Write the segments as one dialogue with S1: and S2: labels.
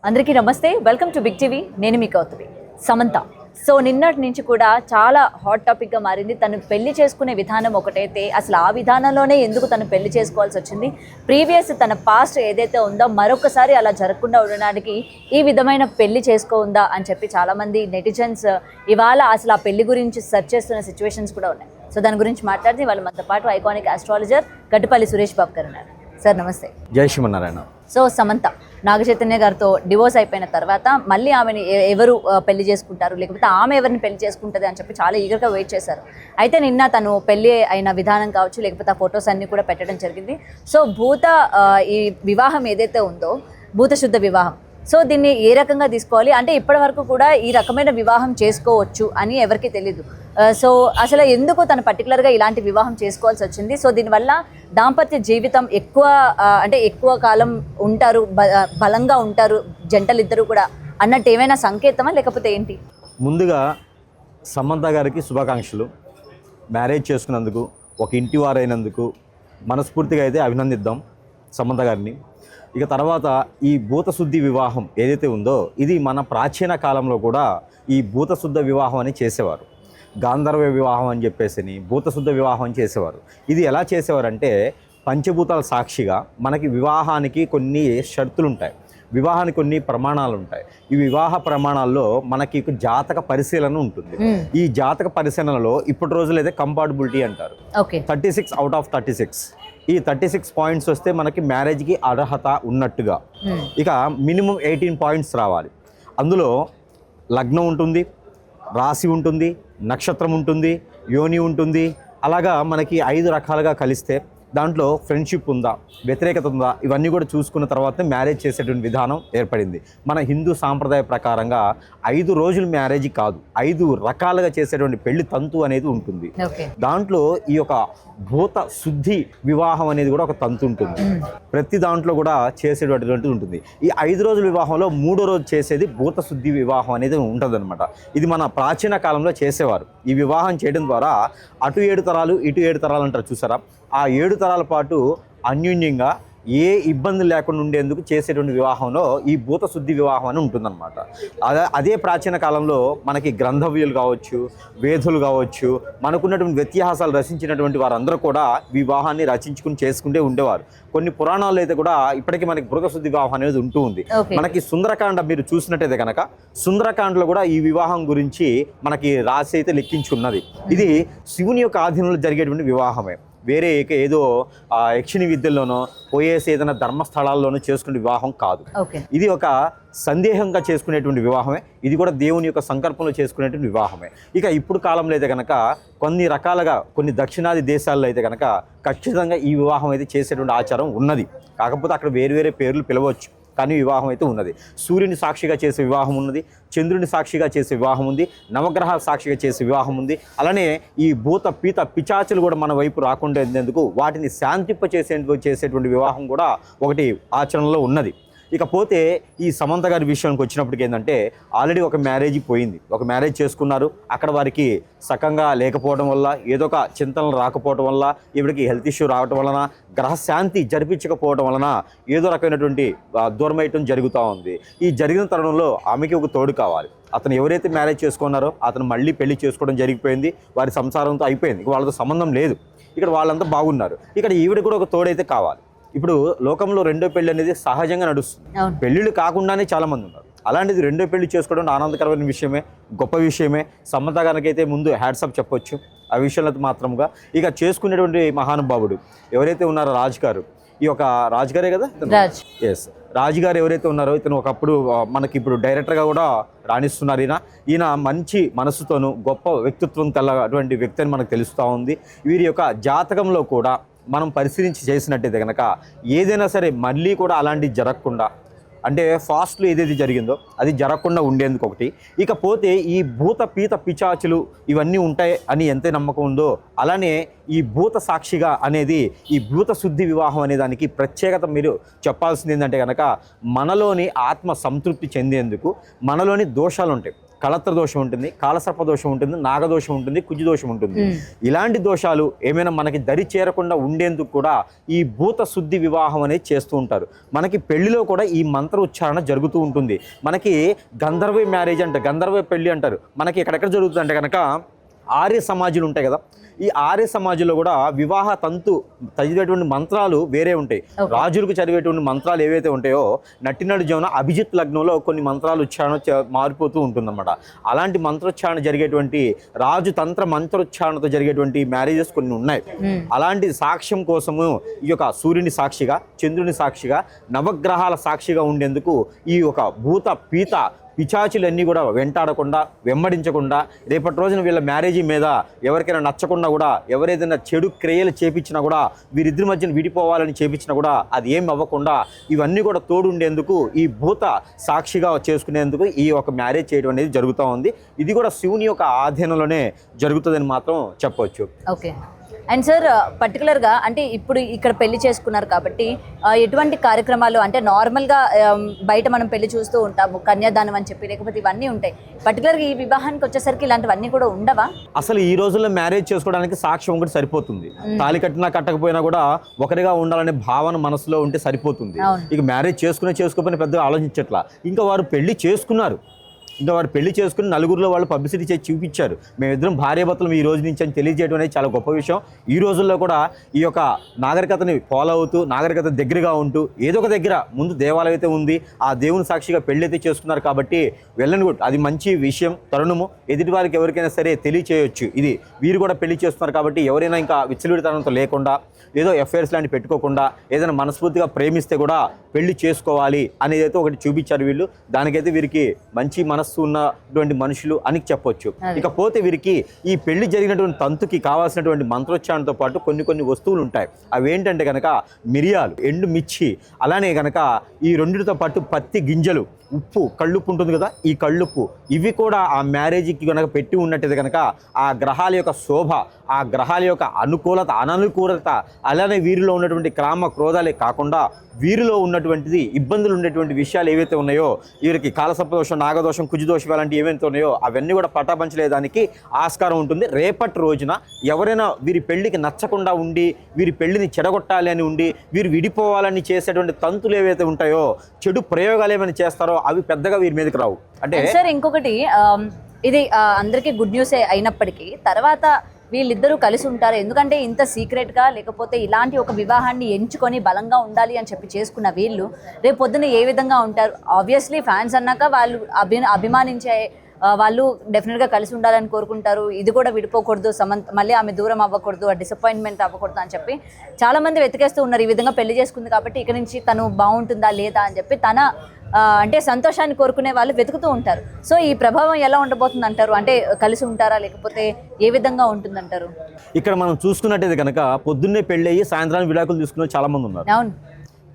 S1: అందరికీ నమస్తే. Welcome to big TV. నేను మీ కౌతువి. సమంత సో నిన్నటి నుంచి కూడా చాలా హాట్ టాపిక్గా మారింది. తను పెళ్లి చేసుకునే విధానం ఒకటైతే అసలు ఆ విధానంలోనే ఎందుకు తను పెళ్లి చేసుకోవాల్సి వచ్చింది, ప్రీవియస్ తన పాస్ట్ ఏదైతే ఉందో మరొకసారి అలా జరగకుండా ఉండడానికి ఈ విధమైన పెళ్లి చేసుకోందా అని చెప్పి చాలామంది నెటిజన్స్ ఇవాళ అసలు ఆ పెళ్లి గురించి సెర్చ్ చేస్తున్న సిచ్యువేషన్స్ కూడా ఉన్నాయి. సో దాని గురించి మాట్లాడితే వాళ్ళు మనతో పాటు ఐకానిక్ ఆస్ట్రాలజర్ గట్టుపల్లి సురేష్ బాబు గారు ఉన్నారు. సార్ నమస్తే.
S2: జై శ్రీమన్నారాయణ.
S1: సో సమంత నాగ చైతన్య గారితో డివోర్స్ అయిపోయిన తర్వాత మళ్ళీ ఆమెని ఎవరు పెళ్లి చేసుకుంటారు, లేకపోతే ఆమె ఎవరిని పెళ్లి చేసుకుంటుంది అని చెప్పి చాలా ఈగర్గా వెయిట్ చేశారు. అయితే నిన్న తను పెళ్లి అయిన విధానం కావచ్చు, లేకపోతే ఆ ఫొటోస్ అన్నీ కూడా పెట్టడం జరిగింది. సో ఈ వివాహం ఏదైతే ఉందో భూత శుద్ధ వివాహం, సో దీన్ని ఏ రకంగా తీసుకోవాలి అంటే ఇప్పటి వరకు కూడా ఈ రకమైన వివాహం చేసుకోవచ్చు అని ఎవరికి తెలీదు. సో అసలు ఎందుకు తను పర్టికులర్గా ఇలాంటి వివాహం చేసుకోవాల్సి వచ్చింది, సో దీనివల్ల దాంపత్య జీవితం ఎక్కువ కాలం ఉంటారు, బలంగా ఉంటారు జంటలు ఇద్దరు కూడా అన్నట్టు ఏమైనా సంకేతమా లేకపోతే ఏంటి?
S2: ముందుగా సమంత గారికి శుభాకాంక్షలు. మ్యారేజ్ చేసుకున్నందుకు, ఒక ఇంటి వారైనందుకు మనస్ఫూర్తిగా అయితే అభినందిద్దాం సమంత గారిని. ఇక తర్వాత ఈ భూతశుద్ధి వివాహం ఏదైతే ఉందో ఇది మన ప్రాచీన కాలంలో కూడా ఈ భూతశుద్ధ వివాహం అని చేసేవారు. గాంధర్వ వివాహం అని చెప్పేసి భూతశుద్ధ వివాహం అని చేసేవారు. ఇది ఎలా చేసేవారంటే పంచభూతాల సాక్షిగా మనకి వివాహానికి కొన్ని షరతులు ఉంటాయి, వివాహానికి కొన్ని ప్రమాణాలు ఉంటాయి. ఈ వివాహ ప్రమాణాల్లో మనకి జాతక పరిశీలన ఉంటుంది. ఈ జాతక పరిశీలనలో ఇప్పటి రోజులు అయితే కంపాటబిలిటీ అంటారు. 36 అవుట్ ఆఫ్ 36. ఈ 36 పాయింట్స్ వస్తే మనకి మ్యారేజ్కి అర్హత ఉన్నట్టుగా. ఇక మినిమం 18 పాయింట్స్ రావాలి. అందులో లగ్నం ఉంటుంది, రాశి ఉంటుంది, నక్షత్రం ఉంటుంది, యోని ఉంటుంది. అలాగా మనకి 5 రకాలుగా కలిస్తే దాంట్లో ఫ్రెండ్షిప్ ఉందా, వ్యతిరేకత ఉందా, ఇవన్నీ కూడా చూసుకున్న తర్వాత మ్యారేజ్ చేసేటువంటి విధానం ఏర్పడింది. మన హిందూ సాంప్రదాయ ప్రకారంగా 5 రోజులు మ్యారేజ్ కాదు, 5 రకాలుగా చేసేటువంటి పెళ్లి తంతు అనేది ఉంటుంది. దాంట్లో ఈ యొక్క భూత శుద్ధి వివాహం అనేది కూడా ఒక తంతు ఉంటుంది. ప్రతి దాంట్లో కూడా చేసేటువంటిది ఉంటుంది. ఈ 5 రోజుల వివాహంలో 3వ రోజు చేసేది భూత శుద్ధి వివాహం అనేది ఉంటుందన్నమాట. ఇది మన ప్రాచీన కాలంలో చేసేవారు. ఈ వివాహం చేయడం ద్వారా అటు 7 తరాలు ఇటు 7 తరాలు అంటారు చూసారా, ఆ 7 తరాల పాటు అన్యోన్యంగా ఏ ఇబ్బంది లేకుండా ఉండేందుకు చేసేటువంటి వివాహంలో ఈ భూత శుద్ధి వివాహం అని ఉంటుందన్నమాట. అదే ప్రాచీన కాలంలో మనకి గ్రంథవ్యులు కావచ్చు, వేదులు కావచ్చు, మనకున్నటువంటి వ్యత్యాసాలు రచించినటువంటి వారందరూ కూడా వివాహాన్ని రచించుకుని చేసుకుంటే ఉండేవారు. కొన్ని పురాణాల్లో అయితే కూడా ఇప్పటికీ మనకి భూత శుద్ధి వివాహం అనేది ఉంటూ ఉంది. మనకి సుందరకాండ మీరు చూసినట్టయితే కనుక సుందరకాండలో కూడా ఈ వివాహం గురించి మనకి రాసి అయితే లెక్కించున్నది. ఇది శివుని యొక్క ఆధీనంలో జరిగేటువంటి వివాహమే. వేరే ఏదో యక్షిణి విద్యల్లోనో పోయేసి ఏదైనా ధర్మస్థలాల్లోనో చేసుకునే వివాహం కాదు. ఇది ఒక సందేహంగా చేసుకునేటువంటి వివాహమే. ఇది కూడా దేవుని యొక్క సంకల్పంలో చేసుకునేటువంటి వివాహమే. ఇక ఇప్పుడు కాలంలో అయితే కనుక కొన్ని రకాలుగా కొన్ని దక్షిణాది దేశాల్లో అయితే కనుక ఖచ్చితంగా ఈ వివాహం అయితే చేసేటువంటి ఆచారం ఉన్నది. కాకపోతే అక్కడ వేరు పేర్లు పిలవచ్చు, కానీ వివాహం అయితే ఉన్నది. సూర్యుని సాక్షిగా చేసే వివాహం ఉన్నది, చంద్రుని సాక్షిగా చేసే వివాహం ఉంది, నవగ్రహాల సాక్షిగా చేసే వివాహం ఉంది. అలానే ఈ భూత పీత పిచాచులు కూడా మన వైపు రాకుండా ఉండేందుకు వాటిని చేసేటువంటి వివాహం కూడా ఒకటి ఆచరణలో ఉన్నది. ఇకపోతే ఈ సమంత గారి విషయానికి వచ్చినప్పటికి ఏంటంటే ఆల్రెడీ ఒక మ్యారేజ్ పోయింది, ఒక మ్యారేజ్ చేసుకున్నారు. అక్కడ వారికి సకంగా లేకపోవడం వల్ల, ఏదో ఒక చింతనలు రాకపోవడం వల్ల, ఇవిడికి హెల్త్ ఇష్యూ రావడం వలన, గ్రహశాంతి జరిపించకపోవడం వలన ఏదో రకమైనటువంటి దూరమయటం జరుగుతూ ఉంది. ఈ జరిగిన తరుణంలో ఆమెకి ఒక తోడు కావాలి. అతను ఎవరైతే మ్యారేజ్ చేసుకున్నారో అతను మళ్ళీ పెళ్లి చేసుకోవడం జరిగిపోయింది, వారి సంసారంతో అయిపోయింది, వాళ్ళతో సంబంధం లేదు. ఇక్కడ వాళ్ళంతా బాగున్నారు. ఇక్కడ ఈవిడ కూడా ఒక తోడైతే కావాలి. ఇప్పుడు లోకంలో రెండో పెళ్లి అనేది సహజంగా నడుస్తుంది. పెళ్ళిళ్ళు కాకుండానే చాలా మంది ఉన్నారు. అలాంటిది రెండో పెళ్లి చేసుకోవడం ఆనందకరమైన విషయమే, గొప్ప విషయమే. సమంత గారికైతే ముందు హ్యాట్సప్ చెప్పొచ్చు ఆ విషయంలో మాత్రముగా. ఇక చేసుకునేటువంటి మహానుభావుడు ఎవరైతే ఉన్నారో రాజుగారు, ఈ యొక్క రాజుగారే కదా, ఎస్ రాజుగారు ఎవరైతే ఉన్నారో ఇతను ఒకప్పుడు మనకి ఇప్పుడు డైరెక్టర్గా కూడా రాణిస్తున్నారు. ఈయన మంచి మనసుతోనూ గొప్ప వ్యక్తిత్వం కలటువంటి వ్యక్తి అని మనకు తెలుస్తూ ఉంది. వీరి యొక్క జాతకంలో కూడా మనం పరిశీలించి చేసినట్టయితే కనుక ఏదైనా సరే మళ్ళీ కూడా అలాంటివి జరగకుండా, అంటే ఫాస్ట్లో ఏదైతే జరిగిందో అది జరగకుండా ఉండేందుకు ఒకటి. ఇకపోతే ఈ భూత పీత పిచాచులు ఇవన్నీ ఉంటాయి అని ఎంత నమ్మకం ఉందో అలానే ఈ భూత సాక్షిగా అనేది ఈ భూత శుద్ధి వివాహం అనే దానికి ప్రత్యేకత మీరు చెప్పాల్సింది ఏంటంటే కనుక మనలోని ఆత్మ సంతృప్తి చెందేందుకు మనలోని దోషాలు ఉంటాయి. కళత్ర దోషం ఉంటుంది, కాలసర్ప దోషం ఉంటుంది, నాగదోషం ఉంటుంది, కుజు దోషం ఉంటుంది. ఇలాంటి దోషాలు ఏమైనా మనకి దరి చేరకుండా ఉండేందుకు కూడా ఈ భూత శుద్ధి వివాహం అనేది చేస్తూ ఉంటారు. మనకి పెళ్లిలో కూడా ఈ మంత్ర ఉచ్చారణ జరుగుతూ ఉంటుంది. మనకి గంధర్వ మ్యారేజ్ అంటే గంధర్వ పెళ్లి అంటారు. మనకి ఎక్కడెక్కడ జరుగుతుంది అంటే కనుక ఆర్య సమాజాలు ఉంటాయి కదా, ఈ ఆర్య సమాజంలో కూడా వివాహ తంతు చదివేటువంటి మంత్రాలు వేరే ఉంటాయి. రాజులకు చదివేటువంటి మంత్రాలు ఏవైతే ఉంటాయో నట్టినడు జీవన అభిజిత్ లగ్నంలో కొన్ని మంత్రాలు ఉచ్చారణ మారిపోతూ ఉంటుందన్నమాట. అలాంటి మంత్రోచ్చారణ జరిగేటువంటి రాజు తంత్ర మంత్రోచ్చారణతో జరిగేటువంటి మ్యారేజెస్ కొన్ని ఉన్నాయి. అలాంటి సాక్ష్యం కోసము ఈ యొక్క సూర్యుని సాక్షిగా, చంద్రుని సాక్షిగా, నవగ్రహాల సాక్షిగా ఉండేందుకు ఈ యొక్క భూత పీత పిచాచులన్నీ కూడా వెంటాడకుండా, వెంబడించకుండా, రేపటి రోజున వీళ్ళ మ్యారేజీ మీద ఎవరికైనా నచ్చకుండా కూడా, ఎవరేదైనా చెడు క్రియలు చేపించినా కూడా, వీరిద్దరి మధ్యన విడిపోవాలని చేపించినా కూడా అది ఏం అవ్వకుండా ఇవన్నీ కూడా తోడుండేందుకు ఈ భూత సాక్షిగా చేసుకునేందుకు ఈ ఒక మ్యారేజ్ చేయడం అనేది జరుగుతూ ఉంది. ఇది కూడా శివుని యొక్క ఆధీనంలోనే జరుగుతుందని మాత్రం చెప్పవచ్చు.
S1: ఓకే. అండ్ సార్ పర్టికులర్గా అంటే ఇప్పుడు ఇక్కడ పెళ్లి చేసుకున్నారు కాబట్టి ఎటువంటి కార్యక్రమాలు అంటే నార్మల్గా బయట మనం పెళ్లి చూస్తూ ఉంటాము, కన్యాదానం అని చెప్పి, లేకపోతే ఇవన్నీ ఉంటాయి. పర్టికులర్గా ఈ వివాహానికి వచ్చేసరికి ఇలాంటివన్నీ కూడా ఉండవా?
S2: అసలు ఈ రోజుల్లో మ్యారేజ్ చేసుకోవడానికి సాక్ష్యం ఒకటి సరిపోతుంది. తాళి కట్టినా కట్టకపోయినా కూడా ఒకరిగా ఉండాలనే భావన మనసులో ఉంటే సరిపోతుంది. ఇక మ్యారేజ్ చేసుకోకపోయినా పెద్దగా ఆలోచించట్లా. ఇంకా వారు పెళ్లి చేసుకున్నారు, ఇంకా వారు పెళ్లి చేసుకుని నలుగురిలో వాళ్ళు పబ్లిసిటీ చేసి చూపించారు, మేమిద్దరం భార్యాభర్తలు ఈ రోజు నుంచి అని తెలియజేయడం అనేది చాలా గొప్ప విషయం. ఈ రోజుల్లో కూడా ఈ యొక్క నాగరికతని ఫాలో అవుతూ, నాగరికత దగ్గరగా ఉంటూ, ఏదో ఒక దగ్గర ముందు దేవాలయం అయితే ఉంది, ఆ దేవుని సాక్షిగా పెళ్లి అయితే చేసుకున్నారు కాబట్టి వెళ్ళను కూడా అది మంచి విషయం, తరుణము. ఎదుటి వారికి ఎవరికైనా సరే తెలియచేయొచ్చు, ఇది వీరు కూడా పెళ్లి చేస్తున్నారు కాబట్టి ఎవరైనా ఇంకా విచ్చలవిడితనంతో లేకుండా, ఏదో ఎఫ్ఐఆర్స్ లాంటి పెట్టుకోకుండా, ఏదైనా మనస్ఫూర్తిగా ప్రేమిస్తే కూడా పెళ్లి చేసుకోవాలి అనేది అయితే ఒకటి చూపించారు వీళ్ళు. దానికైతే వీరికి మంచి మనస్సు ఉన్నటువంటి మనుషులు అని చెప్పొచ్చు. ఇకపోతే వీరికి ఈ పెళ్లి జరిగినటువంటి తంతుకి కావాల్సినటువంటి మంత్రోచ్చారణతో పాటు కొన్ని వస్తువులు ఉంటాయి. అవి ఏంటంటే కనుక మిరియాలు, ఎండు మిర్చి, అలానే కనుక ఈ రెండిటితో పాటు పత్తి గింజలు, ఉప్పు, కళ్ళుప్పు ఉంటుంది కదా, ఈ కళ్ళుప్పు ఇవి కూడా ఆ మ్యారేజ్కి కనుక పెట్టి ఉన్నట్టయితే కనుక ఆ గ్రహాల యొక్క శోభ, ఆ గ్రహాల యొక్క అనుకూలత, అననుకూలత, అలానే వీరిలో ఉన్నటువంటి క్రామ క్రోధాలే కాకుండా వీరిలో ఉన్నటువంటిది ఇబ్బందులు ఉండేటువంటి విషయాలు ఏవైతే ఉన్నాయో, వీరికి కాలసర్ప దోషం, నాగదోషం, కుజుదోషం అలాంటివి ఏవైతే ఉన్నాయో అవన్నీ కూడా పటాపంచలేదానికి ఆస్కారం ఉంటుంది. రేపటి రోజున ఎవరైనా వీరి పెళ్లికి నచ్చకుండా ఉండి, వీరి పెళ్లిని చెడగొట్టాలి అని ఉండి, వీరు విడిపోవాలని చేసేటువంటి తంతులు ఏవైతే ఉంటాయో, చెడు ప్రయోగాలు ఏమైనా చేస్తారో అవి పెద్దగా వీరి మీదకి రావు. అంటే
S1: సార్ ఇంకొకటి, ఇది అందరికీ గుడ్ న్యూసే అయినప్పటికీ తర్వాత వీళ్ళిద్దరూ కలిసి ఉంటారు. ఎందుకంటే ఇంత సీక్రెట్గా, లేకపోతే ఇలాంటి ఒక వివాహాన్ని ఎంచుకొని బలంగా ఉండాలి అని చెప్పి చేసుకున్న వీళ్ళు రేపు పొద్దున్న ఏ విధంగా ఉంటారు? ఆబ్వియస్లీ ఫ్యాన్స్ అన్నాక వాళ్ళు అభిమానించే వాళ్ళు డెఫినెట్గా కలిసి ఉండాలని కోరుకుంటారు. ఇది కూడా విడిపోకూడదు, మళ్ళీ ఆమె దూరం అవ్వకూడదు, డిసప్పాయింట్మెంట్ అవ్వకూడదు అని చెప్పి చాలామంది వెతికేస్తూ ఉన్నారు. ఈ విధంగా పెళ్లి చేసుకుంది కాబట్టి ఇక నుంచి తను బాగుంటుందా లేదా అని చెప్పి తన అంటే సంతోషాన్ని కోరుకునే వాళ్ళు వెతుకుతూ ఉంటారు. సో ఈ ప్రభావం ఎలా ఉండబోతుంది అంటారు? అంటే కలిసి ఉంటారా, లేకపోతే ఏ విధంగా ఉంటుందంటారు?
S2: ఇక్కడ మనం చూసుకున్నట్టయితే కనుక పొద్దున్నే పెళ్ళి అయ్యి సాయంత్రానికి విడాకులు తీసుకునే చాలా మంది ఉన్నారు.
S1: అవును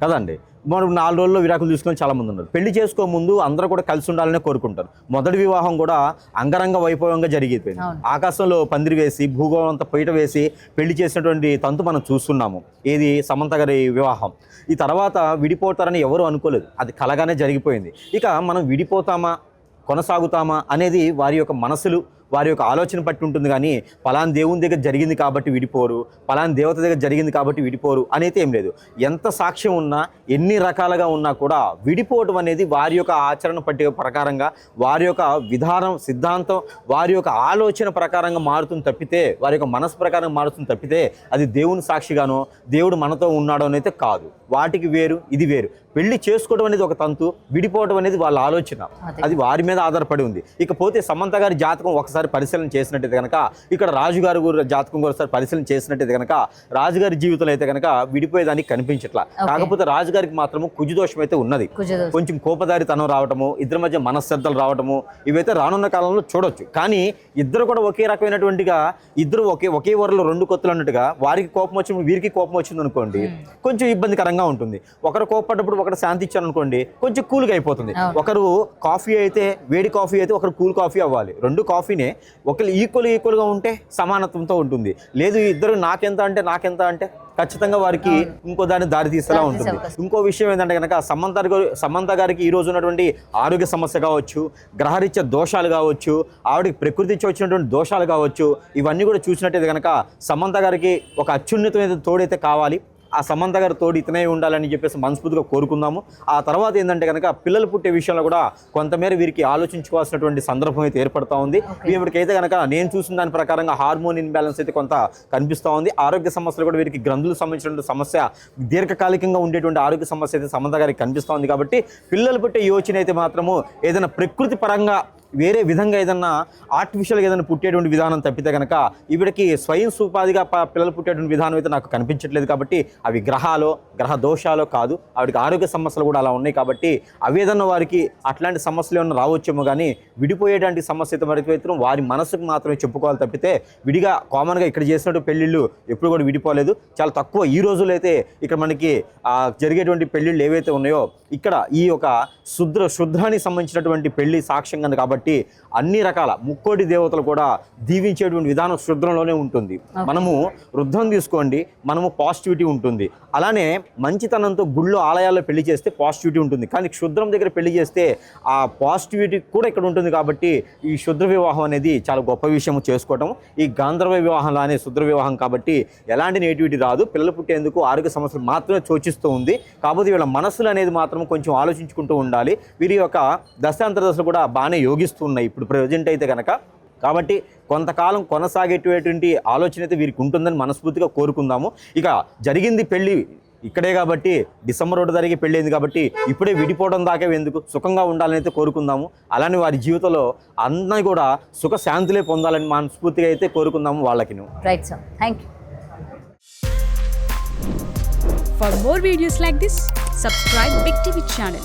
S2: కదండి. మనం 4 రోజుల్లో విడాకులు తీసుకుని చాలా మంది ఉన్నారు. పెళ్లి చేసుకో ముందు అందరూ కూడా కలిసి ఉండాలనే కోరుకుంటారు. మొదటి వివాహం కూడా అంగరంగ వైభవంగా జరిగిపోయింది. ఆకాశంలో పందిరి వేసి, భూగోళం అంతా పైట వేసి పెళ్లి చేసినటువంటి తంతు మనం చూస్తున్నాము. ఏది సమంత గారి వివాహం. ఈ తర్వాత విడిపోతారని ఎవరు అనుకోలేదు, అది కలగానే జరిగిపోయింది. ఇక మనం విడిపోతామా, కొనసాగుతామా అనేది వారి యొక్క మనసులు, వారి యొక్క ఆలోచన పట్టి ఉంటుంది. కానీ పలానా దేవుని దగ్గర జరిగింది కాబట్టి విడిపోరు, పలానా దేవత దగ్గర జరిగింది కాబట్టి విడిపోరు అనేది ఏం లేదు. ఎంత సాక్ష్యం ఉన్నా, ఎన్ని రకాలుగా ఉన్నా కూడా విడిపోవడం అనేది వారి యొక్క ఆచరణ పట్టి ప్రకారంగా, వారి యొక్క విధానం, సిద్ధాంతం, వారి యొక్క ఆలోచన ప్రకారంగా మారుతుంది తప్పితే, వారి యొక్క మనసు ప్రకారం మారుతుంది తప్పితే అది దేవుని సాక్షిగానో దేవుడు మనతో ఉన్నాడో అయితే కాదు. వాటికి వేరు, ఇది వేరు. పెళ్లి చేసుకోవడం అనేది ఒక తంతు, విడిపోవడం అనేది వాళ్ళ ఆలోచన, అది వారి మీద ఆధారపడి ఉంది. ఇకపోతే సమంత గారి జాతకం ఒకసారి పరిశీలన చేసినట్టయితే కనుక, ఇక్కడ రాజుగారి జాతకం ఒకసారి పరిశీలన చేసినట్టయితే కనుక రాజుగారి జీవితంలో అయితే కనుక విడిపోయేదానికి కనిపించట్లా. కాకపోతే రాజుగారికి మాత్రము కుజుదోషం అయితే ఉన్నది. కొంచెం కోపదారితనం రావటము, ఇద్దరి మధ్య మనశ్రద్ధలు రావటము, ఇవైతే రానున్న కాలంలో చూడొచ్చు. కానీ ఇద్దరు కూడా ఒకే రకమైనటువంటిగా, ఇద్దరు ఒకే వరలో 2 కొత్తలు అన్నట్టుగా వారికి కోపం వచ్చినప్పుడు వీరికి కోపం వచ్చింది అనుకోండి, కొంచెం ఇబ్బందికరంగా ఉంటుంది. ఒకరు కోపపడ్డప్పుడు ఒకరు శాంతి ఇచ్చారు అనుకోండి, కొంచెం కూల్గా అయిపోతుంది. ఒకరు కాఫీ అయితే, వేడి కాఫీ అయితే ఒకరు కూల్ కాఫీ అవ్వాలి. 2 కాఫీనే ఓకే, ఒకరు ఈక్వల్గా ఉంటే సమానత్వంతో ఉంటుంది. లేదు ఇద్దరు నాకెంత అంటే ఖచ్చితంగా వారికి ఇంకో దారి తీసేలా ఉంటుంది. ఇంకో విషయం ఏంటంటే కనుక సమంత గారికి ఈ రోజు ఉన్నటువంటి ఆరోగ్య సమస్య కావచ్చు, గ్రహరీత్యా దోషాలు కావచ్చు, ఆవిడకి ప్రకృతి వచ్చినటువంటి దోషాలు కావచ్చు, ఇవన్నీ కూడా చూసినట్టయితే కనుక సమంత గారికి ఒక అత్యున్నతమైన తోడైతే కావాలి. ఆ సమంత గారి తోడు ఇతనే ఉండాలని చెప్పేసి మనస్ఫూర్తిగా కోరుకుందాము. ఆ తర్వాత ఏంటంటే కనుక పిల్లలు పుట్టే విషయంలో కూడా కొంతమేర వీరికి ఆలోచించుకోవాల్సినటువంటి సందర్భం అయితే ఏర్పడుతూ ఉంది. వీరికైతే కనుక నేను చూసిన దాని ప్రకారంగా హార్మోన్ ఇన్బ్యాలెన్స్ అయితే కొంత కనిపిస్తూ ఉంది. ఆరోగ్య సమస్యలు కూడా వీరికి గ్రంథులకు సంబంధించినటువంటి సమస్య, దీర్ఘకాలికంగా ఉండేటువంటి ఆరోగ్య సమస్య అయితే సమంత గారికి కనిపిస్తూ ఉంది. కాబట్టి పిల్లలు పుట్టే యోచన అయితే మాత్రము ఏదైనా ప్రకృతి పరంగా వేరే విధంగా ఏదన్నా ఆర్టిఫిషియల్గా ఏదైనా పుట్టేటువంటి విధానం తప్పితే కనుక ఈవిడకి స్వయం సుపాధిగా పిల్లలు పుట్టేటువంటి విధానం అయితే నాకు కనిపించట్లేదు. కాబట్టి అవి గ్రహ దోషాలు కాదు, ఆవిడకి ఆరోగ్య సమస్యలు కూడా అలా ఉన్నాయి. కాబట్టి అవి ఏదన్నా వారికి అట్లాంటి సమస్యలు ఏమన్నా రావచ్చేమో, కానీ విడిపోయేటువంటి సమస్య అయితే మాత్రం వారి మనసుకు మాత్రమే చెప్పుకోవాలి తప్పితే విడిగా కామన్గా ఇక్కడ చేసినట్టు పెళ్ళిళ్ళు ఎప్పుడు కూడా విడిపోలేదు. చాలా తక్కువ. ఈ రోజుల్లో అయితే ఇక్కడ మనకి జరిగేటువంటి పెళ్ళిళ్ళు ఏవైతే ఉన్నాయో ఇక్కడ ఈ యొక్క శుద్రానికి సంబంధించినటువంటి పెళ్లి సాక్ష్యంగా కాబట్టి అన్ని రకాల ముక్కోటి దేవతలు కూడా దీవించేటువంటి విధానం శుద్రంలోనే ఉంటుంది. మనము వృద్ధం తీసుకోండి, మనము పాజిటివిటీ ఉంటుంది. అలానే మంచితనంతో గుళ్ళో ఆలయాల్లో పెళ్లి చేస్తే పాజిటివిటీ ఉంటుంది, కానీ క్షుద్రం దగ్గర పెళ్లి చేస్తే ఆ పాజిటివిటీ కూడా ఇక్కడ ఉంటుంది. కాబట్టి ఈ శుద్ర వివాహం అనేది చాలా గొప్ప విషయం చేసుకోవటం. ఈ గాంధర్వ వివాహంలో అనే శుద్ర వివాహం కాబట్టి ఎలాంటి నెగిటివిటీ రాదు. పిల్లలు పుట్టేందుకు ఆరోగ్య సమస్యలు మాత్రమే సూచిస్తూ ఉంది. కాకపోతే వీళ్ళ మనసులు అనేది మాత్రం కొంచెం ఆలోచించుకుంటూ ఉండాలి. వీరి యొక్క దశాంతర కూడా బాగానే యోగిస్తున్నాయి ఇప్పుడు ప్రజెంట్ అయితే కనుక. కాబట్టి కొంతకాలం కొనసాగేటువంటి ఆలోచన అయితే వీరికి ఉంటుందని మనస్ఫూర్తిగా కోరుకుందాము. ఇక జరిగింది పెళ్ళి ఇక్కడే కాబట్టి డిసెంబర్ 1 తారీఖు పెళ్ళి అయింది కాబట్టి ఇప్పుడే విడిపోవడం దాకా ఎందుకు, సుఖంగా ఉండాలని అయితే కోరుకుందాము. అలానే వారి జీవితంలో అందరూ కూడా సుఖ శాంతులే పొందాలని మనస్ఫూర్తిగా అయితే కోరుకుందాము వాళ్ళకి.
S1: Right sir, thank you.
S3: For more videos like this, subscribe Big TV channel.